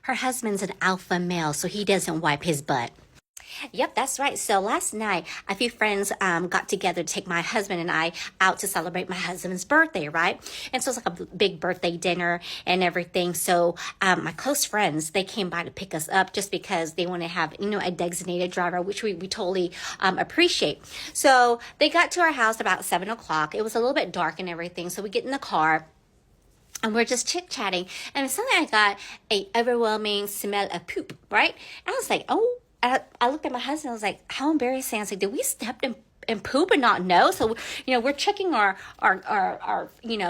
her husband's an alpha male, so he doesn't wipe his butt. Yep, that's right. So last night, a few friends got together to take my husband and I out to celebrate my husband's birthday, right? And so it's like a big birthday dinner and everything. So my close friends, they came by to pick us up just because they want to have, a designated driver, which we totally appreciate. So they got to our house about 7 o'clock. It was a little bit dark and everything. So we get in the car. And we're just chit-chatting. And suddenly I got a overwhelming smell of poop, right? And I was like, oh. I looked at my husband. I was like, how embarrassing. I was like, did we step in poop and not know? So, we're checking our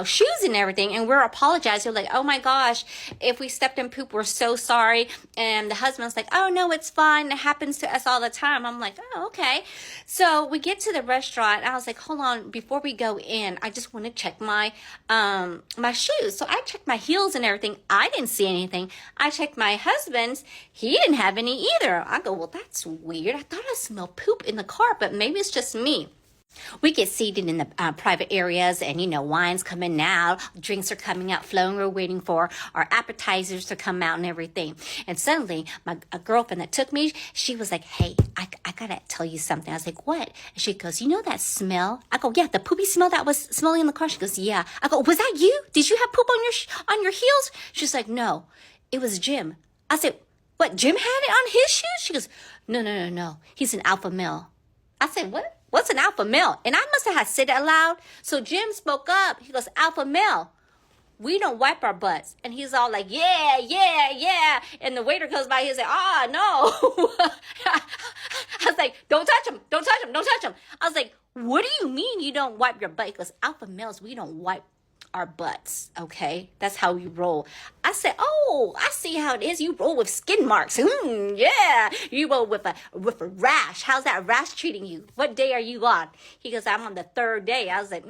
shoes and everything. And we're apologizing. We're like, oh my gosh, if we stepped in poop, we're so sorry. And the husband's like, oh no, it's fine. It happens to us all the time. I'm like, oh, okay. So we get to the restaurant. And I was like, hold on, before we go in, I just want to check my shoes. So I checked my heels and everything. I didn't see anything. I checked my husband's. He didn't have any either. I go, well, that's weird. I thought I smelled poop in the car, but maybe it's just me. We get seated in the private areas and, wine's coming out, drinks are coming out, flowing. We're waiting for our appetizers to come out and everything. And suddenly, a girlfriend that took me, she was like, hey, I got to tell you something. I was like, what? And she goes, you know that smell? I go, yeah, the poopy smell that was smelling in the car. She goes, yeah. I go, was that you? Did you have poop on your heels? She's like, no, it was Jim. I said, what, Jim had it on his shoes? She goes, no. He's an alpha male. I said, what? What's an alpha male? And I must have said it aloud. So Jim spoke up. He goes, alpha male. We don't wipe our butts. And he's all like, yeah. And the waiter goes by. He's like, no. I was like, don't touch him. I was like, what do you mean you don't wipe your butt? He goes, alpha males, we don't wipe our butts, okay? That's how we roll. I said, oh, I see how it is. You roll with skin marks. Yeah. You roll with a rash. How's that rash treating you? What day are you on? He goes, I'm on the 3rd day. I was like,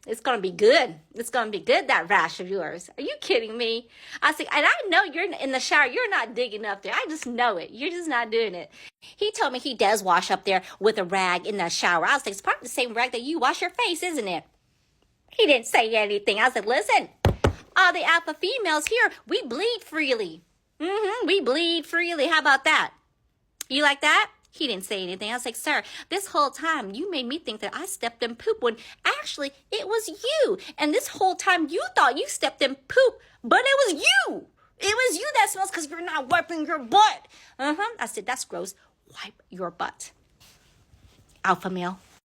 it's going to be good. It's going to be good, that rash of yours. Are you kidding me? I said, and I know you're in the shower. You're not digging up there. I just know it. You're just not doing it. He told me he does wash up there with a rag in the shower. I was like, it's probably the same rag that you wash your face, isn't it? He didn't say anything. I was like, listen, all the alpha females here, we bleed freely. We bleed freely. How about that? You like that? He didn't say anything. I was like, sir, this whole time you made me think that I stepped in poop when actually it was you. And this whole time you thought you stepped in poop, but it was you. It was you that smells because you're not wiping your butt. I said, that's gross. Wipe your butt. Alpha male.